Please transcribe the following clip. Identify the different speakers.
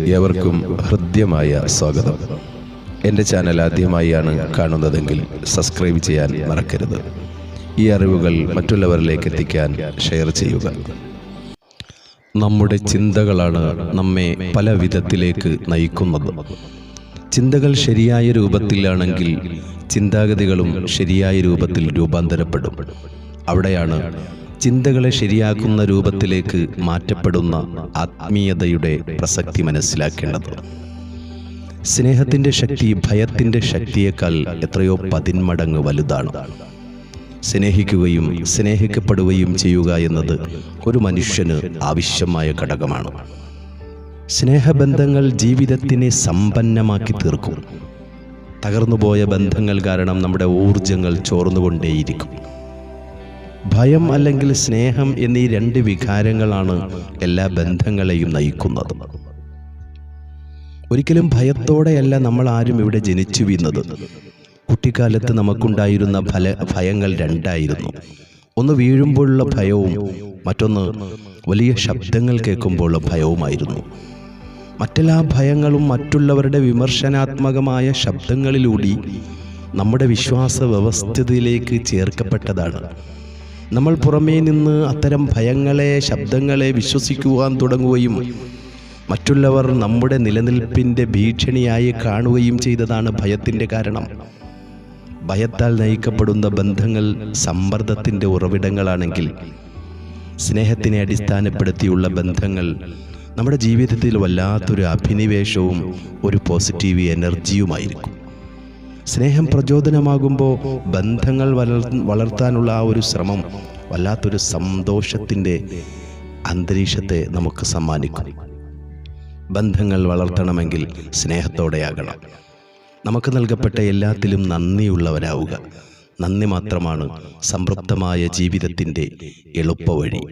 Speaker 1: ഏവർക്കും ഹൃദ്യമായ സ്വാഗതം. എൻ്റെ ചാനൽ ആദ്യമായാണ് കാണുന്നതെങ്കിൽ സബ്സ്ക്രൈബ് ചെയ്യാൻ മറക്കരുത്. ഈ അറിവുകൾ മറ്റുള്ളവരിലേക്ക് എത്തിക്കാൻ ഷെയർ ചെയ്യുക. നമ്മുടെ ചിന്തകളാണ് നമ്മെ പല വിധത്തിലേക്ക് നയിക്കുന്നത്. ചിന്തകൾ ശരിയായ രൂപത്തിലാണെങ്കിൽ ചിന്താഗതികളും ശരിയായ രൂപത്തിൽ രൂപാന്തരപ്പെടും. അവിടെയാണ് ചിന്തകളെ ശരിയാക്കുന്ന രൂപത്തിലേക്ക് മാറ്റപ്പെടുന്ന ആത്മീയതയുടെ പ്രസക്തി മനസ്സിലാക്കേണ്ടത്. സ്നേഹത്തിൻ്റെ ശക്തി ഭയത്തിൻ്റെ ശക്തിയേക്കാൾ എത്രയോ 10 മടങ്ങ് വലുതാണ്. സ്നേഹിക്കുകയും സ്നേഹിക്കപ്പെടുകയും ചെയ്യുക എന്നത് ഒരു മനുഷ്യന് ആവശ്യമായ ഘടകമാണ്. സ്നേഹബന്ധങ്ങൾ ജീവിതത്തിനെ സമ്പന്നമാക്കി തീർക്കും. തകർന്നുപോയ ബന്ധങ്ങൾ കാരണം നമ്മുടെ ഊർജങ്ങൾ ചോർന്നുകൊണ്ടേയിരിക്കും. ഭയം അല്ലെങ്കിൽ സ്നേഹം എന്നീ 2 വികാരങ്ങളാണ് എല്ലാ ബന്ധങ്ങളെയും നയിക്കുന്നത്. ഒരിക്കലും ഭയത്തോടെയല്ല നമ്മൾ ആരും ഇവിടെ ജനിച്ചു വീഴുന്നത്. കുട്ടിക്കാലത്ത് നമുക്കുണ്ടായിരുന്ന ഭയങ്ങൾ 2 ആയിരുന്നു. ഒന്ന് വീഴുമ്പോഴുള്ള ഭയവും മറ്റൊന്ന് വലിയ ശബ്ദങ്ങൾ കേൾക്കുമ്പോഴുള്ള ഭയവുമായിരുന്നു. മറ്റെല്ലാ ഭയങ്ങളും മറ്റുള്ളവരുടെ വിമർശനാത്മകമായ ശബ്ദങ്ങളിലൂടെ നമ്മുടെ വിശ്വാസ വ്യവസ്ഥിതിയിലേക്ക് ചേർക്കപ്പെട്ടതാണ്. നമ്മൾ പുറമേ നിന്ന് അത്തരം ഭയങ്ങളെ, ശബ്ദങ്ങളെ വിശ്വസിക്കുവാൻ തുടങ്ങുകയും മറ്റുള്ളവർ നമ്മുടെ നിലനിൽപ്പിൻ്റെ ഭീഷണിയായി കാണുകയും ചെയ്തതാണ് ഭയത്തിൻ്റെ കാരണം. ഭയത്താൽ നയിക്കപ്പെടുന്ന ബന്ധങ്ങൾ സമ്മർദ്ദത്തിൻ്റെ ഉറവിടങ്ങളാണെങ്കിൽ, സ്നേഹത്തിനെ അടിസ്ഥാനപ്പെടുത്തിയുള്ള ബന്ധങ്ങൾ നമ്മുടെ ജീവിതത്തിൽ വല്ലാത്തൊരു അഭിനിവേശവും ഒരു പോസിറ്റീവ് എനർജിയുമായിരിക്കും. സ്നേഹം പ്രചോദനമാകുമ്പോൾ ബന്ധങ്ങൾ വളർത്താനുള്ള ആ ഒരു ശ്രമം വല്ലാത്തൊരു സന്തോഷത്തിൻ്റെ അന്തരീക്ഷത്തെ നമുക്ക് സമ്മാനിക്കും. ബന്ധങ്ങൾ വളർത്തണമെങ്കിൽ സ്നേഹത്തോടെയാകണം. നമുക്ക് നൽകപ്പെട്ട എല്ലാത്തിലും നന്ദിയുള്ളവരാവുക. നന്ദി മാത്രമാണ് സംതൃപ്തമായ ജീവിതത്തിൻ്റെ എളുപ്പവഴി.